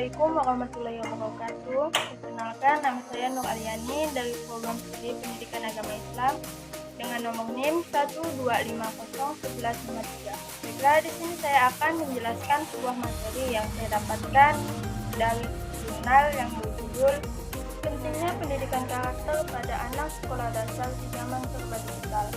Assalamualaikum warahmatullahi wabarakatuh. Perkenalkan, nama saya Nur Aliani dari Program Studi Pendidikan Agama Islam dengan nomor NIM 125011153. Baiklah, di sini saya akan menjelaskan sebuah materi yang saya dapatkan dari jurnal yang berjudul Pentingnya Pendidikan Karakter pada Anak Sekolah Dasar di Zaman Serba Digital.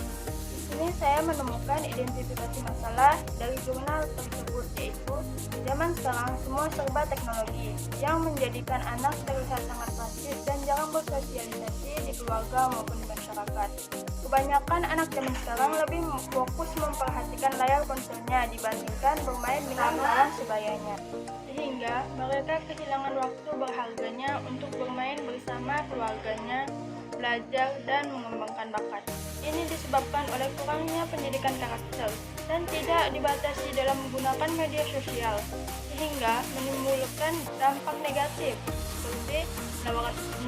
Di sini saya menemukan identifikasi masalah dari jurnal tersebut, yaitu zaman sekarang semua serba teknologi yang menjadikan anak terlihat sangat pasif dan jarang bersosialisasi di keluarga maupun di masyarakat. Kebanyakan anak zaman sekarang lebih fokus memperhatikan layar ponselnya dibandingkan bermain dengan alam sebayanya, sehingga mereka kehilangan waktu berharganya untuk bermain bersama keluarganya, belajar, dan mengembangkan bakat. Ini disebabkan oleh kurangnya pendidikan karakter dan tidak dibatasi dalam menggunakan media sosial, sehingga menimbulkan dampak negatif seperti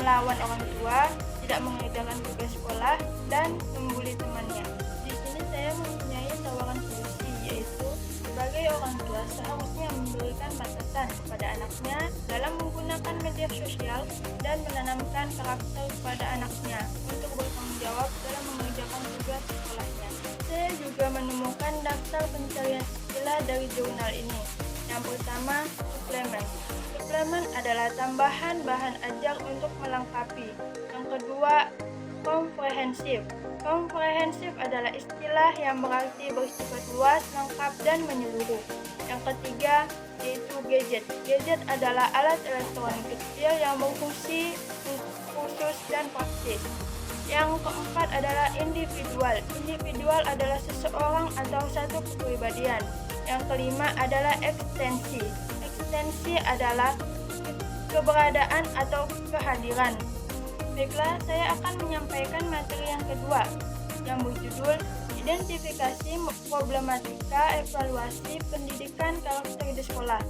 melawan orang tua, tidak mengerjakan tugas sekolah, dan membuli temannya. Di sini saya mempunyai tawaran solusi, yaitu sebagai orang tua seharusnya memberikan batasan kepada anaknya dalam menggunakan media sosial dan menanamkan karakter kepada anaknya untuk bertanggung jawab dalam mengerjakan tugas sekolahnya. Saya juga menemukan daftar pencarian istilah dari jurnal ini. Yang pertama, suplemen. Suplemen adalah tambahan bahan ajar untuk melengkapi. Yang kedua, komprehensif. Komprehensif adalah istilah yang berarti bersifat luas, lengkap, dan menyeluruh. Yang ketiga, yaitu gadget. Gadget adalah alat elektronik kecil yang berfungsi khusus dan praktis. Yang keempat adalah individual. Individual adalah seseorang atau satu kepribadian. Yang kelima adalah ekstensi. Ekstensi adalah keberadaan atau kehadiran. Baiklah, saya akan menyampaikan materi yang kedua yang berjudul Identifikasi Problematika Evaluasi Pendidikan Karakter di Sekolah,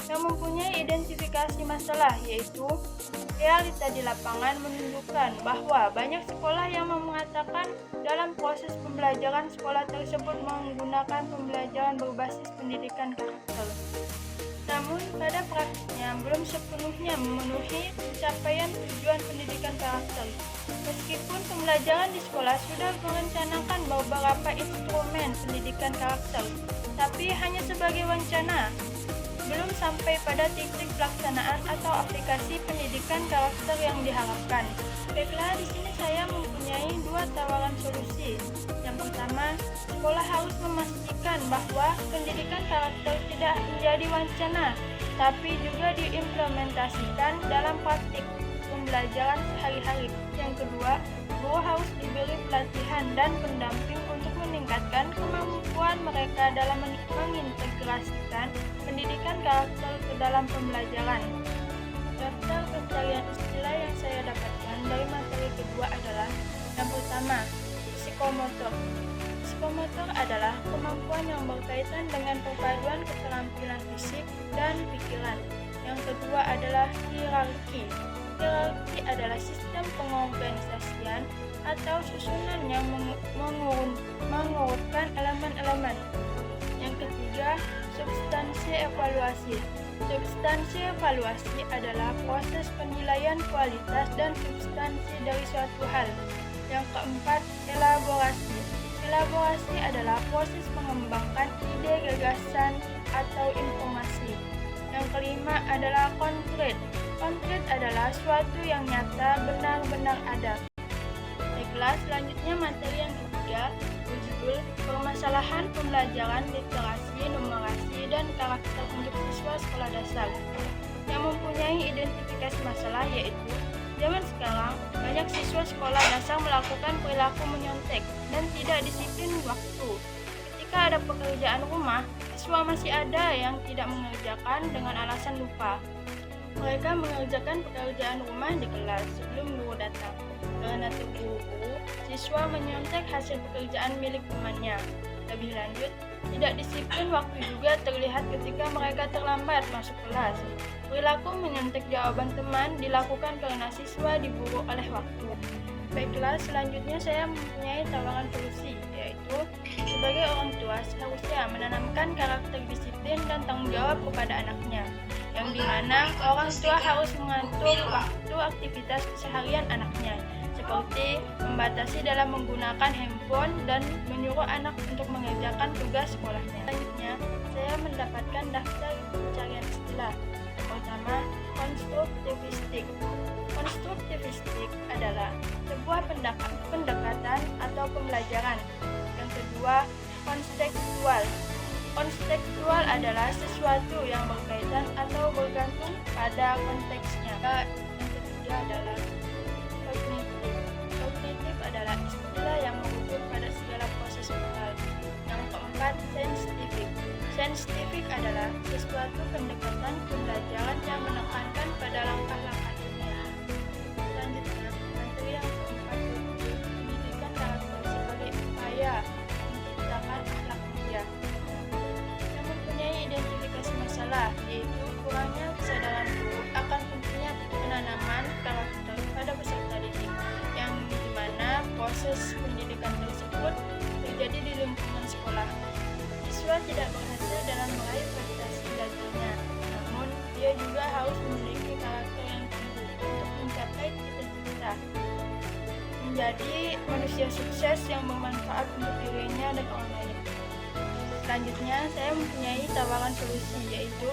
yang mempunyai identifikasi masalah, yaitu realita di lapangan menunjukkan bahwa banyak sekolah yang mengatakan dalam proses pembelajaran sekolah tersebut menggunakan pembelajaran berbasis pendidikan karakter. Namun, pada praktiknya belum sepenuhnya memenuhi pencapaian tujuan pendidikan karakter. Meskipun pembelajaran di sekolah sudah merencanakan beberapa instrumen pendidikan karakter, tapi hanya sebagai wacana, belum sampai pada titik pelaksanaan atau aplikasi pendidikan karakter yang diharapkan. Baiklah, di sini saya mempunyai dua tawaran solusi. Yang pertama, sekolah harus memastikan bahwa pendidikan karakter tidak menjadi wacana, tapi juga diimplementasikan dalam praktik pembelajaran sehari-hari. Yang kedua, guru harus diberi pelatihan dan pendamping untuk meningkatkan kemampuan mereka dalam mengintegrasikan pendidikan karakter ke dalam pembelajaran. Daftar pencarian istilah yang saya dapatkan dari materi kedua adalah: yang pertama, psikomotor. Psikomotor adalah kemampuan yang berkaitan dengan perpaduan keterampilan fisik dan pikiran. Yang kedua adalah hierarki. Hierarki adalah sistem pengorganisasian atau susunan yang mengurutkan elemen-elemen. Yang ketiga, substansi evaluasi. Substansi evaluasi adalah proses penilaian kualitas dan substansi dari suatu hal. Yang keempat, elaborasi. Elaborasi adalah proses mengembangkan ide, gagasan, atau informasi. Yang kelima adalah konkret. Konkret adalah suatu yang nyata, benar-benar ada. Baiklah, selanjutnya materi yang ketiga berjudul Permasalahan Pembelajaran Literasi, Numerasi, dan Karakter untuk Siswa Sekolah Dasar, yang mempunyai identifikasi masalah, yaitu zaman sekarang banyak siswa sekolah dasar melakukan perilaku menyontek dan tidak disiplin waktu. Ketika ada pekerjaan rumah, siswa masih ada yang tidak mengerjakan dengan alasan lupa. Mereka mengerjakan pekerjaan rumah di kelas sebelum guru datang. Karena terburu-buru, siswa menyontek hasil pekerjaan milik temannya. Lebih lanjut, tidak disiplin waktu juga terlihat ketika mereka terlambat masuk kelas. Perilaku menyontek jawaban teman dilakukan karena siswa diburu oleh waktu. Baiklah, selanjutnya saya mempunyai tawaran solusi, yaitu sebagai orang tua seharusnya menanamkan karakter disiplin dan tanggung jawab kepada anaknya. yang dimana orang tua harus mengatur waktu aktivitas keseharian anaknya, seperti membatasi dalam menggunakan handphone dan menyuruh anak untuk mengerjakan tugas sekolahnya. Selanjutnya, saya mendapatkan daftar pencarian istilah. Yang pertama, konstruktivistik. Konstruktivistik adalah sebuah pendekatan atau pembelajaran. Yang kedua, kontekstual. Kontekstual adalah sesuatu yang berkaitan atau bergantung pada konteksnya. Yang ketiga adalah kognitif. Kognitif adalah istilah yang merujuk pada segala proses mental. Yang keempat, saintifik. Saintifik adalah sesuatu pendekatan pembelajaran yang menekankan pada langkah-langkah ilmiah. Selanjutnya, materi yang keempat yaitu pendidikan karakter sebagai upaya menciptakan akhlak mulia. Yang mempunyai identifikasi masalah, yaitu kurangnya kesadaran guru akan pentingnya penanaman karakter pada peserta didik, yang dimana proses pendidikan tersebut terjadi di lingkungan sekolah. Siswa tidak berhasil dalam meraih prestasi belajarnya, namun dia juga harus memiliki karakter yang tinggi untuk mencapai cita-cita menjadi manusia sukses yang bermanfaat untuk dirinya dan orang lain. Selanjutnya, saya mempunyai tawaran solusi, yaitu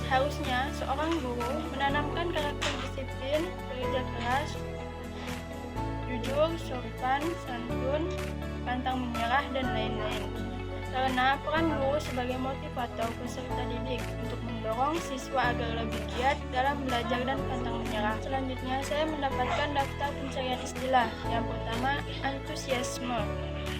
seharusnya seorang guru menanamkan karakter disiplin, kerja keras, jujur, sopan, santun, pantang menyerah, dan lain-lain. Karena peran guru sebagai motivator peserta didik untuk mendorong siswa agar lebih giat dalam belajar dan pantang menyerah. Selanjutnya, saya mendapatkan daftar pencarian istilah. Yang pertama, antusiasme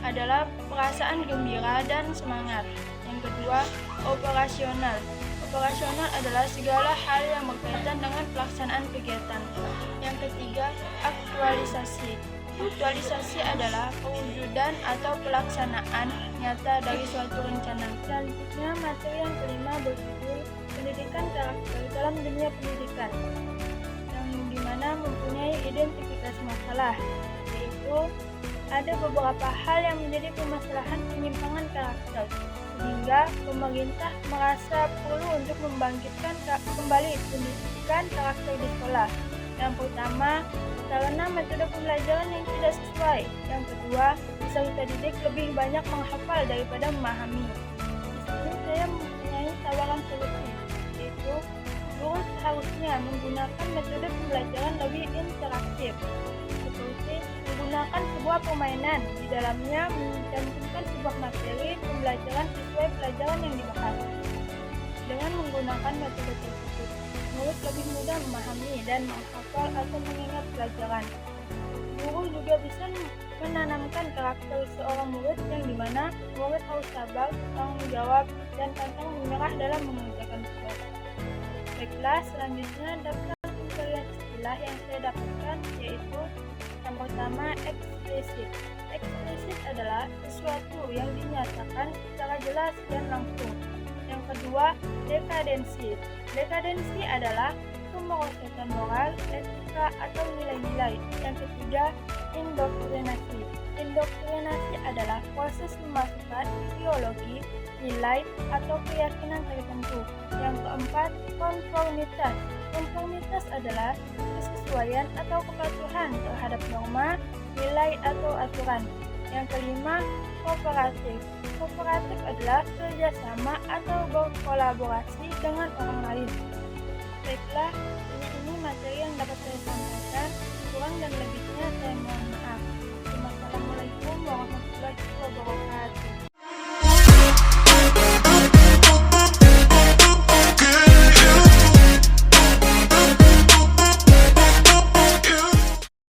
adalah perasaan gembira dan semangat. Yang kedua, operasional. Operasional adalah segala hal yang berkaitan dengan pelaksanaan kegiatan. Yang ketiga, aktualisasi. Aktualisasi adalah pewujudan atau pelaksanaan nyata dari suatu rencana. Selanjutnya, materi yang kelima berjudul pendidikan karakter dalam dunia pendidikan, yang dimana mempunyai identifikasi masalah, yaitu ada beberapa hal yang menjadi permasalahan penyimpangan karakter, sehingga pemerintah merasa perlu untuk membangkitkan kembali pendidikan karakter di sekolah. Yang pertama, karena metode pembelajaran yang tidak sesuai. Yang kedua, peserta didik lebih banyak menghafal daripada memahami. Di sini saya mempunyai tawaran solusi, yaitu guru seharusnya menggunakan metode pembelajaran lebih interaktif, seperti menggunakan sebuah permainan di dalamnya mencantumkan sebuah materi pembelajaran sesuai pelajaran yang dibahas. Dengan menggunakan metode tersebut, murid lebih mudah memahami dan menghafal atau mengingat pelajaran. Guru juga bisa menanamkan karakter seorang murid yang dimana murid harus sabar, tanggung jawab, dan pantang menyerah dalam mengerjakan tugas. Baiklah, selanjutnya daftar pencarian istilah yang saya dapatkan yaitu yang pertama, eksplisit. Eksplisit adalah sesuatu yang dinyatakan secara jelas dan langsung. Yang kedua, dekadensi. Dekadensi adalah kemerosotan moral, etika, atau nilai-nilai. Yang ketiga, indoktrinasi. Indoktrinasi adalah proses memasukkan ideologi, nilai, atau keyakinan tertentu. Yang keempat, konformitas. Konformitas adalah kesesuaian atau kepatuhan terhadap norma, nilai, atau aturan. Yang kelima, kooperatif. Kooperatif adalah kerjasama atau berkolaborasi dengan orang lain.